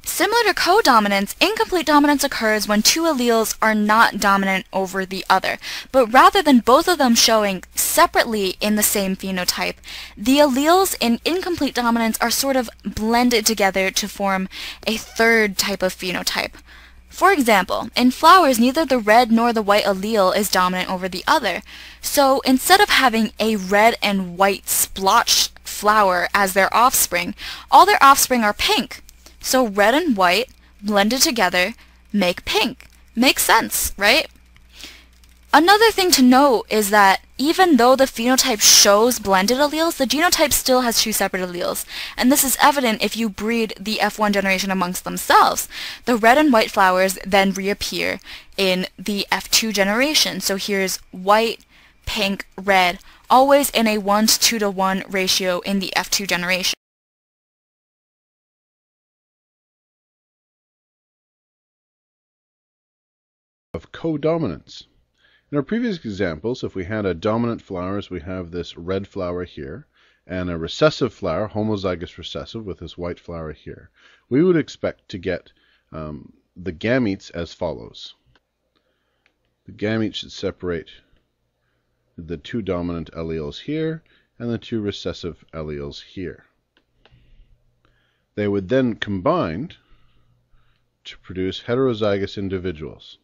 Similar to codominance, incomplete dominance occurs when two alleles are not dominant over the other, but rather than both of them showing separately in the same phenotype, the alleles in incomplete dominance are sort of blended together to form a third type of phenotype. For example, in flowers, neither the red nor the white allele is dominant over the other. So instead of having a red and white splotched flower as their offspring, all their offspring are pink. So red and white blended together make pink. Makes sense, right? Another thing to note is that even though the phenotype shows blended alleles, the genotype still has two separate alleles, and this is evident if you breed the F1 generation amongst themselves. The red and white flowers then reappear in the F2 generation. So here's white, pink, red, always in a 1:2:1 ratio in the F2 generation. Of codominance. In our previous examples, if we had a dominant flower, as we have this red flower here, and a recessive flower, homozygous recessive, with this white flower here, we would expect to get the gametes as follows. The gametes should separate the two dominant alleles here and the two recessive alleles here. They would then combine to produce heterozygous individuals.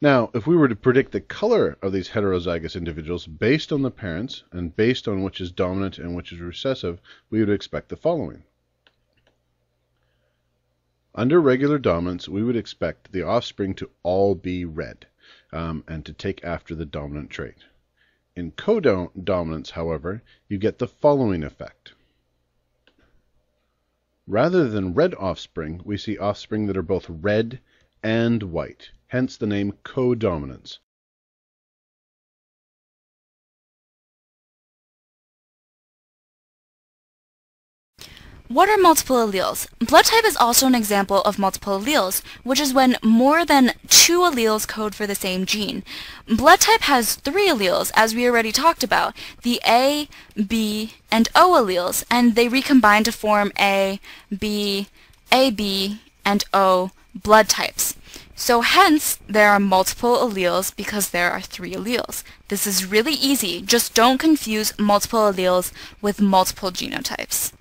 Now, if we were to predict the color of these heterozygous individuals based on the parents and based on which is dominant and which is recessive, we would expect the following. Under regular dominance, we would expect the offspring to all be red and to take after the dominant trait. In codominance, however, you get the following effect. Rather than red offspring, we see offspring that are both red and white. Hence the name codominance. What are multiple alleles? Blood type is also an example of multiple alleles, which is when more than two alleles code for the same gene. Blood type has three alleles, as we already talked about, the A, B, and O alleles, and they recombine to form A, B, AB, and O blood types. So hence, there are multiple alleles because there are three alleles. This is really easy, just don't confuse multiple alleles with multiple genotypes.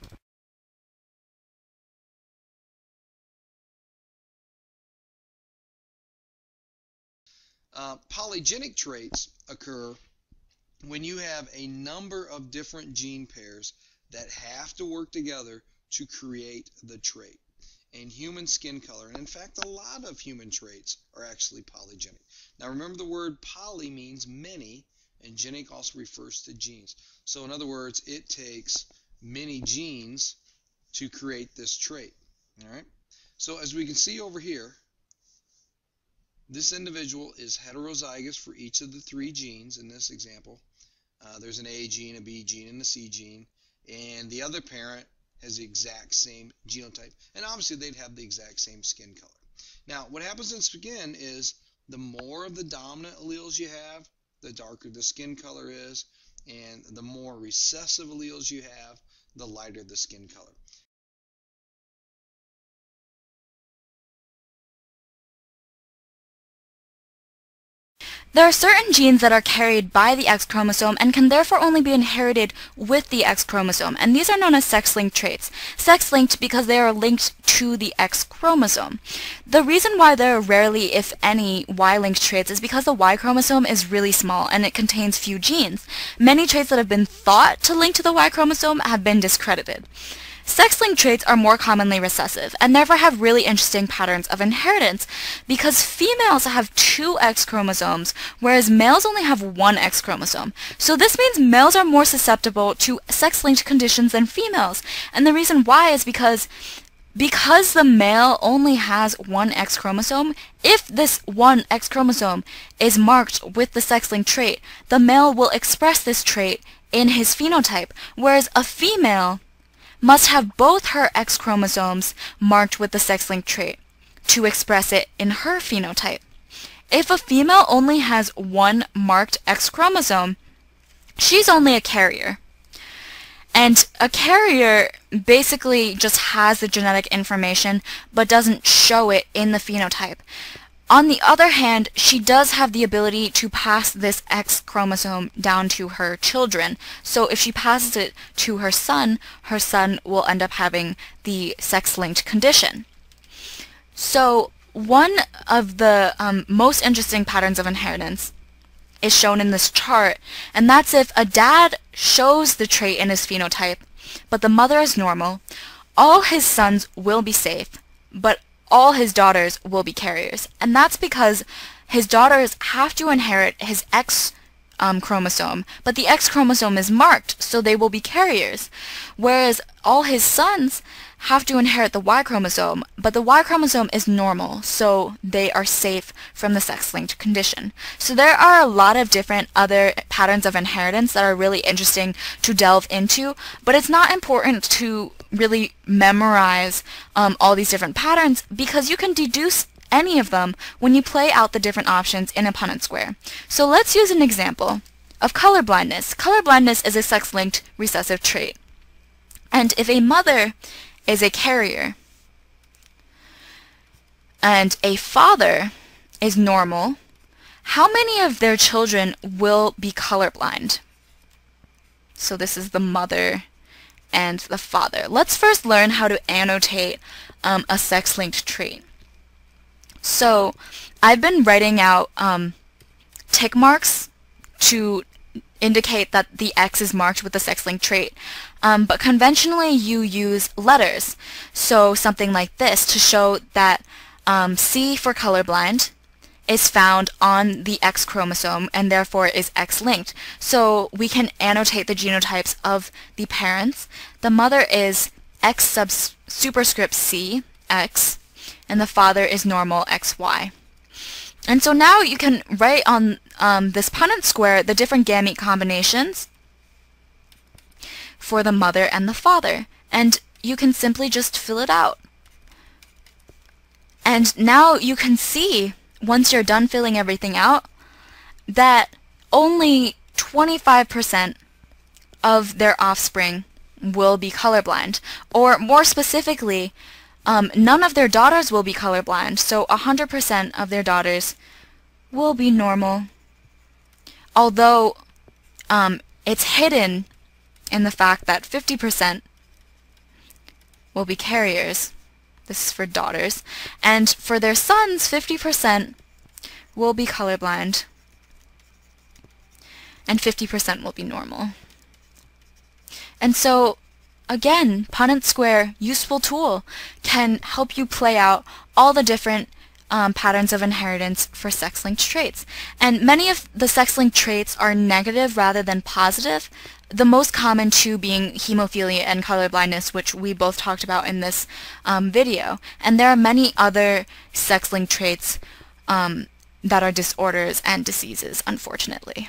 Polygenic traits occur when you have a number of different gene pairs that have to work together to create the trait. And human skin color, and in fact a lot of human traits are actually polygenic. Now remember, the word poly means many, and genic also refers to genes. So in other words, it takes many genes to create this trait. All right. So as we can see over here, this individual is heterozygous for each of the three genes in this example. There's an A gene, a B gene, and a C gene, and the other parent has the exact same genotype, and obviously they'd have the exact same skin color. Now what happens in skin is the more of the dominant alleles you have, the darker the skin color is, and the more recessive alleles you have, the lighter the skin color. There are certain genes that are carried by the X chromosome and can therefore only be inherited with the X chromosome, and these are known as sex-linked traits. Sex-linked because they are linked to the X chromosome. The reason why there are rarely, if any, Y-linked traits is because the Y chromosome is really small and it contains few genes. Many traits that have been thought to link to the Y chromosome have been discredited. Sex-linked traits are more commonly recessive and therefore have really interesting patterns of inheritance because females have two X chromosomes whereas males only have one X chromosome. So this means males are more susceptible to sex-linked conditions than females, and the reason why is because the male only has one X chromosome, if this one X chromosome is marked with the sex-linked trait, the male will express this trait in his phenotype, whereas a female must have both her X chromosomes marked with the sex-linked trait to express it in her phenotype. If a female only has one marked X chromosome, she's only a carrier. And a carrier basically just has the genetic information but doesn't show it in the phenotype. On the other hand, she does have the ability to pass this X chromosome down to her children. So if she passes it to her son will end up having the sex-linked condition. So one of the most interesting patterns of inheritance is shown in this chart, and that's if a dad shows the trait in his phenotype, but the mother is normal, all his sons will be safe, but all his daughters will be carriers. And that's because his daughters have to inherit his X chromosome, but the X chromosome is marked, so they will be carriers. Whereas all his sons have to inherit the Y chromosome, but the Y chromosome is normal, so they are safe from the sex-linked condition. So there are a lot of different other patterns of inheritance that are really interesting to delve into, but it's not important to really memorize all these different patterns, because you can deduce any of them when you play out the different options in a Punnett square. So let's use an example of color blindness. Color blindness is a sex-linked recessive trait. And if a mother is a carrier and a father is normal, how many of their children will be colorblind? So this is the mother and the father. Let's first learn how to annotate a sex-linked trait. So I've been writing out tick marks to indicate that the X is marked with the sex-linked trait. But conventionally you use letters. So something like this to show that C for colorblind is found on the X chromosome and therefore is X-linked. So we can annotate the genotypes of the parents. The mother is X superscript C, X, and the father is normal XY. And so now you can write on this Punnett square the different gamete combinations for the mother and the father, and you can simply just fill it out. And now you can see, once you're done filling everything out, that only 25% of their offspring will be colorblind, or more specifically, none of their daughters will be colorblind, so 100% of their daughters will be normal. Although it's hidden in the fact that 50% will be carriers. This is for daughters. And for their sons, 50% will be colorblind, and 50% will be normal. And so, again, Punnett square, useful tool, can help you play out all the different patterns of inheritance for sex-linked traits. And many of the sex-linked traits are negative rather than positive, the most common two being hemophilia and colorblindness, which we both talked about in this video. And there are many other sex-linked traits that are disorders and diseases, unfortunately.